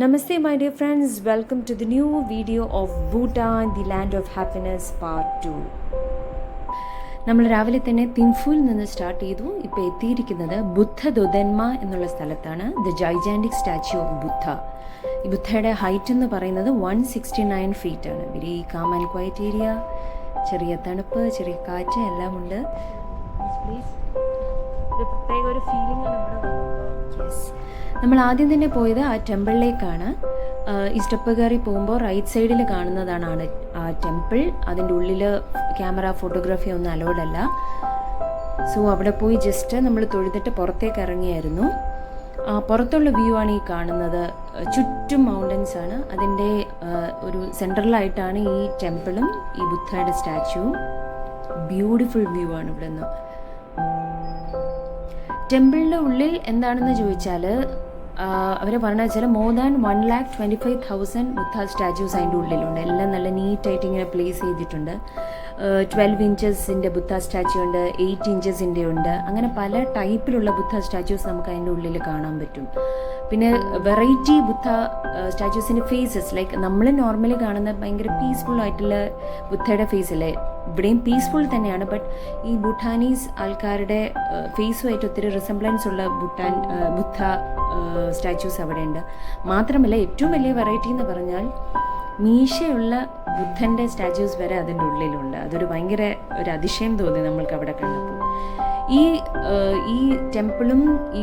Namaste my dear friends, welcome to the new video of Bhutan, the land of happiness part 2. നമ്മൾ രാവിലെ തന്നെ തിംഫുവിൽ നിന്ന് start ചെയ്തു. ഇപ്പോൾ എത്തിയിരിക്കുന്നത് ബുദ്ധ ദൊദന്മ എന്നുള്ള സ്ഥലത്താണ്. ദ ജൈജാൻറ്റിക് സ്റ്റാച്യു ഓഫ് ബുദ്ധ. ഈ ബുദ്ധയുടെ ഹൈറ്റ് എന്ന് പറയുന്നത് 169 ഫീറ്റ് ആണ്. Very calm and quiet area. ചെറിയ തണുപ്പ്, ചെറിയ കാറ്റ് എല്ലാം ഉണ്ട്. പ്രത്യേക ഒരു ഫീലിംഗ് ആണ് ഇവിടെ. യെസ്, നമ്മൾ ആദ്യം തന്നെ പോയത് ആ ടെമ്പിളിലേക്കാണ്. ഈ സ്റ്റെപ്പ് കയറി പോകുമ്പോൾ റൈറ്റ് സൈഡിൽ കാണുന്നതാണ് ആ ടെമ്പിൾ. അതിൻ്റെ ഉള്ളിൽ ക്യാമറ ഫോട്ടോഗ്രാഫി ഒന്നും അലൗഡ് അല്ല. സോ അവിടെ പോയി ജസ്റ്റ് നമ്മൾ തൊഴുതിട്ട് പുറത്തേക്ക് ഇറങ്ങിയായിരുന്നു. പുറത്തുള്ള വ്യൂ ആണ് ഈ കാണുന്നത്. ചുറ്റും മൗണ്ടൻസ് ആണ്. അതിൻ്റെ ഒരു സെൻട്രലായിട്ടാണ് ഈ ടെമ്പിളും ഈ ബുദ്ധയുടെ സ്റ്റാച്യുവും. ബ്യൂട്ടിഫുൾ വ്യൂ ആണ് ഇവിടെ നിന്ന്. ടെമ്പിളിൻ്റെ ഉള്ളിൽ എന്താണെന്ന് ചോദിച്ചാൽ അവർ പറഞ്ഞു വെച്ചാൽ മോർ ദാൻ 1,25,000 ബുദ്ധ സ്റ്റാച്യൂസ് അതിൻ്റെ ഉള്ളിലുണ്ട്. എല്ലാം നല്ല നീറ്റായിട്ട് ഇങ്ങനെ പ്ലേസ് ചെയ്തിട്ടുണ്ട്. 12 ഇഞ്ചസിൻ്റെ ബുദ്ധ സ്റ്റാച്യു ഉണ്ട്, 8 ഇഞ്ചസിൻ്റെ ഉണ്ട്. അങ്ങനെ പല ടൈപ്പിലുള്ള ബുദ്ധ സ്റ്റാച്യൂസ് നമുക്ക് അതിൻ്റെ ഉള്ളിൽ കാണാൻ പറ്റും. പിന്നെ വെറൈറ്റി ബുദ്ധ സ്റ്റാച്യൂസിൻ്റെ ഫേസസ്, ലൈക്ക് നമ്മൾ നോർമലി കാണുന്ന ഭയങ്കര പീസ്ഫുൾ ആയിട്ടുള്ള ബുദ്ധയുടെ ഫേസ് അല്ലേ, ഇവിടെയും പീസ്ഫുൾ തന്നെയാണ്. ബട്ട് ഈ ഭൂട്ടാനീസ് ആൾക്കാരുടെ ഫേസുമായിട്ട് ഒത്തിരി റിസംബ്ലൻസ് ഉള്ള ബുദ്ധ സ്റ്റാച്യൂസ് അവിടെ ഉണ്ട്. മാത്രമല്ല ഏറ്റവും വലിയ വെറൈറ്റി എന്ന് പറഞ്ഞാൽ മീശയുള്ള ബുദ്ധൻ്റെ സ്റ്റാച്യൂസ് വരെ അതിൻ്റെ ഉള്ളിലുണ്ട്. അതൊരു ഭയങ്കര ഒരു അതിശയം തോന്നി നമ്മൾക്ക് അവിടെ കണ്ടപ്പോൾ. ഈ ടെമ്പിളും ഈ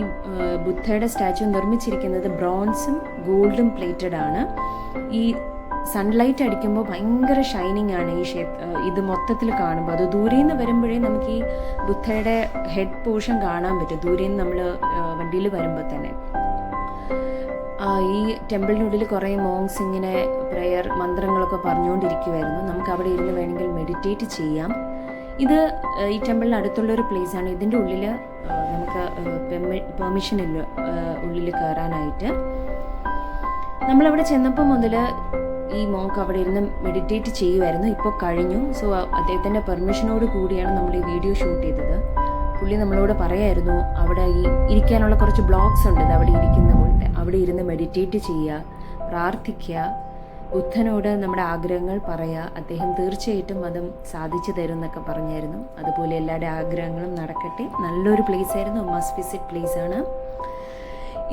ബുദ്ധയുടെ സ്റ്റാച്യു നിർമ്മിച്ചിരിക്കുന്നത് ബ്രോൺസും ഗോൾഡും പ്ലേറ്റഡ് ആണ്. ഈ സൺലൈറ്റ് അടിക്കുമ്പോൾ ഭയങ്കര ഷൈനിങ് ആണ് ഈ ഇത് മൊത്തത്തിൽ കാണുമ്പോൾ. അത് ദൂരെ നിന്ന് വരുമ്പോഴേ നമുക്ക് ഈ ബുദ്ധയുടെ ഹെഡ് പോർഷൻ കാണാൻ പറ്റും, ദൂരെ നിന്ന് നമ്മൾ വണ്ടിയിൽ വരുമ്പോൾ തന്നെ. ഈ ടെമ്പിളിനുള്ളിൽ കുറേ മോങ്സ് ഇങ്ങനെ പ്രെയർ മന്ത്രങ്ങളൊക്കെ പറഞ്ഞുകൊണ്ടിരിക്കുമായിരുന്നു. നമുക്ക് അവിടെ ഇരുന്ന് വേണമെങ്കിൽ മെഡിറ്റേറ്റ് ചെയ്യാം. ഇത് ഈ ടെമ്പിളിന് അടുത്തുള്ളൊരു പ്ലേസാണ്. ഇതിൻ്റെ ഉള്ളിൽ നമുക്ക് പെർമിഷൻ ഇല്ല ഉള്ളിൽ കയറാനായിട്ട്. നമ്മളവിടെ ചെന്നപ്പോൾ മുതൽ ഈ മോങ്ക് അവിടെ ഇരുന്ന് മെഡിറ്റേറ്റ് ചെയ്യുമായിരുന്നു. ഇപ്പോൾ കഴിഞ്ഞു. സോ അദ്ദേഹത്തിൻ്റെ പെർമിഷനോട് കൂടിയാണ് നമ്മൾ ഈ വീഡിയോ ഷൂട്ട് ചെയ്തത്. പുള്ളി നമ്മളോട് പറയായിരുന്നു അവിടെ ഈ ഇരിക്കാനുള്ള കുറച്ച് ബ്ലോക്സ് ഉണ്ട്, അവിടെ ഇരിക്കുന്ന പോലത്തെ. അവിടെ ഇരുന്ന് മെഡിറ്റേറ്റ് ചെയ്യുക, പ്രാർത്ഥിക്കുക, ബുദ്ധനോട് നമ്മുടെ ആഗ്രഹങ്ങൾ പറയുക. അദ്ദേഹം തീർച്ചയായിട്ടും അതും സാധിച്ചു തരും എന്നൊക്കെ പറഞ്ഞായിരുന്നു. അതുപോലെ എല്ലാവരുടെ ആഗ്രഹങ്ങളും നടക്കട്ടെ. നല്ലൊരു പ്ലേസ് ആയിരുന്നു, മസ്റ്റ് വിസിറ്റ് പ്ലേസ് ആണ്.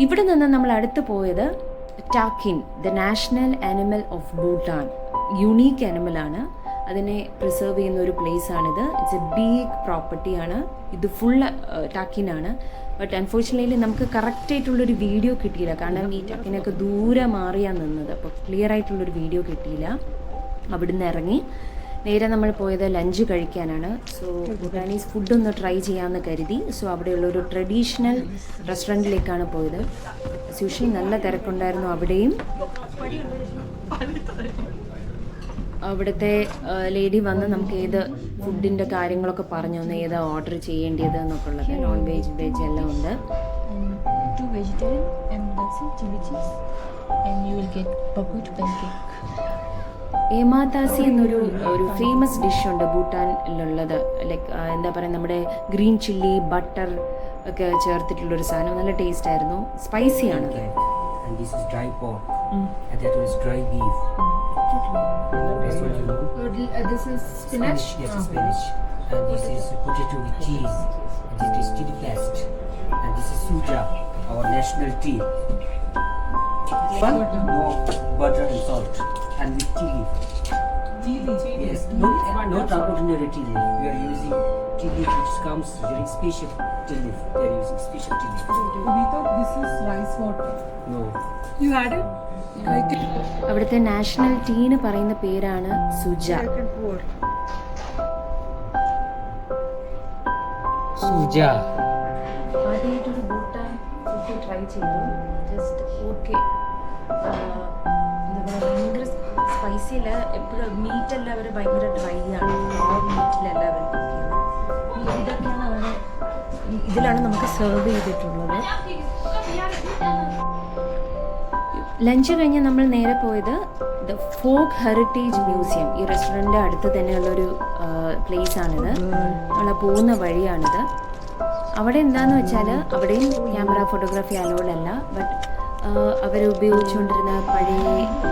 ഇവിടെ നിന്ന് നമ്മൾ അടുത്ത് പോയത് takin, the national animal of Bhutan. Unique ആനിമലാണ്. അതിനെ പ്രിസർവ് ചെയ്യുന്ന ഒരു പ്ലേസ് ആണിത്. ഇറ്റ്സ് എ ബിഗ് പ്രോപ്പർട്ടിയാണ്. ഇത് ഫുൾ ടാക്കിനാണ്. ബട്ട് അൺഫോർച്ചുനേറ്റ്ലി നമുക്ക് കറക്റ്റായിട്ടുള്ളൊരു വീഡിയോ കിട്ടിയില്ല. കാരണം ഈ ടാക്കിനൊക്കെ ദൂരെ മാറിയാണ് നിന്നത്. അപ്പോൾ ക്ലിയർ ആയിട്ടുള്ളൊരു വീഡിയോ കിട്ടിയില്ല. അവിടുന്ന് ഇറങ്ങി നേരെ നമ്മൾ പോയത് ലഞ്ച് കഴിക്കാനാണ്. സോ ഭൂട്ടാനീസ് ഫുഡ് ഒന്ന് ട്രൈ ചെയ്യാമെന്ന് കരുതി. സോ അവിടെയുള്ളൊരു ട്രഡീഷണൽ റെസ്റ്റോറൻറ്റിലേക്കാണ് പോയത്. യൂഷ്വലി നല്ല തിരക്കുണ്ടായിരുന്നു അവിടെയും. അവിടുത്തെ ലേഡി വന്ന് നമുക്ക് ഏത് ഫുഡിൻ്റെ കാര്യങ്ങളൊക്കെ പറഞ്ഞു തന്നു, ഏതാ ഓർഡർ ചെയ്യേണ്ടത് എന്നൊക്കെ ഉള്ളത്. നോൺ വെജ്, വെജ് എല്ലാം ഉണ്ട്. ഏമാതാസി എന്നൊരു ഫേമസ് ഡിഷ് ഉണ്ട് ഭൂട്ടാനിലുള്ളത്. ലൈക്ക് എന്താ പറയുക, നമ്മുടെ ഗ്രീൻ ചില്ലി ബട്ടർ ഒക്കെ ചേർത്തിട്ടുള്ളൊരു സാധനം. നല്ല ടേസ്റ്റ് ആയിരുന്നു. സ്പൈസിയാണ്. And this is dry pork, and that one is dry beef. This is spinach. Yes, spinach. And this is potato with cheese. And this is chili paste. And this is suja, our national tea. One more butter and salt, and with tea leaf. Tea leaf. Yes, not ordinary tea leaf. We are using tea leaf which comes very special tea leaf. They are using special tea leaf. We thought this is rice water. No. You had it? അവിടുത്തെ national ടീന് പറയുന്ന പേരാണ് suja. Suja. ആദ്യമായിട്ടൊരു Bhutan food try ചെയ്തു. Just okay. എന്താ പറയുക, ഭയങ്കര spicy അല്ല. എപ്പോഴും മീറ്റെല്ലാം അവർ ഭയങ്കര ഡ്രൈ ആണ്. മീറ്റിലല്ല അവർ ഇതൊക്കെയാണ് ഇതിലാണ് നമുക്ക് സെർവ് ചെയ്തിട്ടുള്ളത്. ലഞ്ച് കഴിഞ്ഞ് നമ്മൾ നേരെ പോയത് ദ ഫോക്ക് ഹെറിറ്റേജ് മ്യൂസിയം. ഈ റെസ്റ്റോറൻറ്റിൻ്റെ അടുത്ത് തന്നെയുള്ളൊരു പ്ലേസാണിത്. നമ്മൾ പോകുന്ന വഴിയാണിത്. അവിടെ എന്താണെന്ന് വെച്ചാൽ അവിടെയും ക്യാമറ ഫോട്ടോഗ്രാഫി അലൗഡ് അല്ല. ബട്ട് അവർ ഉപയോഗിച്ചുകൊണ്ടിരുന്ന പഴയ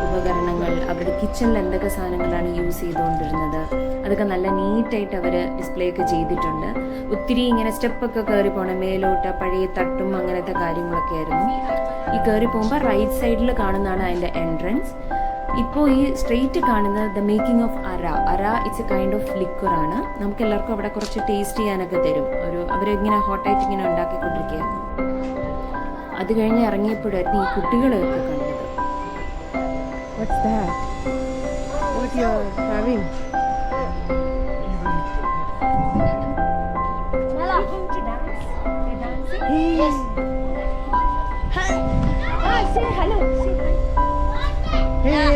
ഉപകരണങ്ങൾ, അവരുടെ കിച്ചണിൽ എന്തൊക്കെ സാധനങ്ങളാണ് യൂസ് ചെയ്തുകൊണ്ടിരുന്നത്, അതൊക്കെ നല്ല നീറ്റായിട്ട് അവർ ഡിസ്പ്ലേ ഒക്കെ ചെയ്തിട്ടുണ്ട്. ഒത്തിരി ഇങ്ങനെ സ്റ്റെപ്പൊക്കെ കയറി പോകണം മേലോട്ട്, പഴയ തട്ടും അങ്ങനത്തെ കാര്യങ്ങളൊക്കെ ആയിരുന്നു. ഈ കയറി പോകുമ്പോൾ റൈറ്റ് സൈഡിൽ കാണുന്നതാണ് അതിൻ്റെ എൻട്രൻസ്. ഇപ്പോൾ ഈ സ്ട്രെയിറ്റ് കാണുന്നത് ദ മേക്കിംഗ് ഓഫ് അര ഇറ്റ്സ് എ കൈൻഡ് ഓഫ് ലിക്വറാണ്. നമുക്ക് എല്ലാവർക്കും അവിടെ കുറച്ച് ടേസ്റ്റ് ചെയ്യാനൊക്കെ തരും. അവരിങ്ങനെ ഹോട്ടായിട്ട് ഇങ്ങനെ ഉണ്ടാക്കിക്കൊണ്ടിരിക്കുകയായിരുന്നു. അത് കഴിഞ്ഞ് ഇറങ്ങിയപ്പോഴായിരുന്നു ഈ കുട്ടികളെയൊക്കെ കണ്ടത്. What's that? What you're having? Yes. Hi. Say hello. Hey.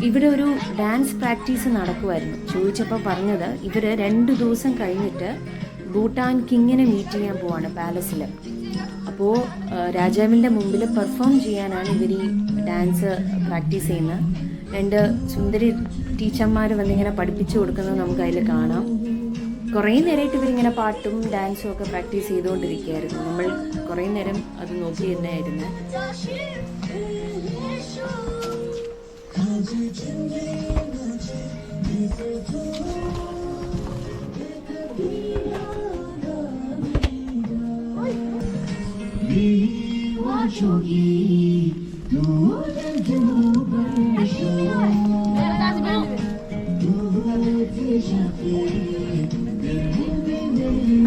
ഇവിടെ ഒരു ഡാൻസ് പ്രാക്ടീസ് നടക്കുമായിരുന്നു. ചോദിച്ചപ്പോൾ പറഞ്ഞത് ഇവർ 2 ദിവസം കഴിഞ്ഞിട്ട് ഭൂട്ടാൻ കിങ്ങിനെ മീറ്റ് ചെയ്യാൻ പോവാണ് പാലസിൽ. അപ്പോൾ രാജാവിൻ്റെ മുമ്പിൽ പെർഫോം ചെയ്യാനാണ് ഇവർ ഈ ഡാൻസ് പ്രാക്ടീസ് ചെയ്യുന്നത്. 2 സുന്ദരി ടീച്ചർമാർ വന്നിങ്ങനെ പഠിപ്പിച്ചു കൊടുക്കുന്നത് നമുക്ക് അതിൽ കാണാം. കുറേ നേരമായിട്ട് ഇവരിങ്ങനെ പാട്ടും ഡാൻസും ഒക്കെ പ്രാക്ടീസ് ചെയ്തുകൊണ്ടിരിക്കുകയായിരുന്നു. നമ്മൾ കുറേ നേരം അത് നോക്കി തന്നെയായിരുന്നു.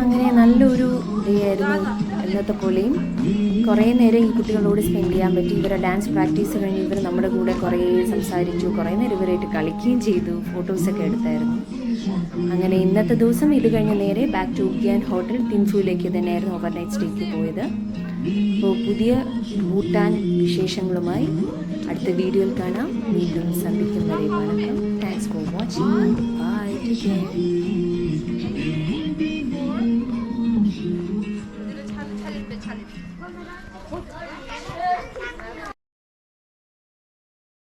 അങ്ങനെ നല്ലൊരു ഡേ ആയിരുന്നു എന്നത്തെ പോലെയും. കുറേ നേരം ഈ കുട്ടികളോട് സ്പെൻഡ് ചെയ്യാൻ പറ്റി. ഇവരെ ഡാൻസ് പ്രാക്ടീസ് കഴിഞ്ഞ് ഇവർ നമ്മുടെ കൂടെ കുറേ സംസാരിച്ചു, കുറേ നേരം ഇവരായിട്ട് കളിക്കുകയും ചെയ്തു, ഫോട്ടോസൊക്കെ എടുത്തായിരുന്നു. അങ്ങനെ ഇന്നത്തെ ദിവസം ഇത് കഴിഞ്ഞ് നേരെ ബാക്ക് ടു ഉഗ്യാൻ ഹോട്ടൽ തിൻഫുയിലേക്ക് തന്നെയായിരുന്നു ഓവർനൈറ്റ് സ്റ്റേക്ക് പോയത്. അപ്പോൾ പുതിയ ഭൂട്ടാൻ വിശേഷങ്ങളുമായി അടുത്ത വീഡിയോയിൽ കാണാം. വീണ്ടും സന്ധിക്കും വരെ വണക്കം. Thanks for watching. Bye. Take care.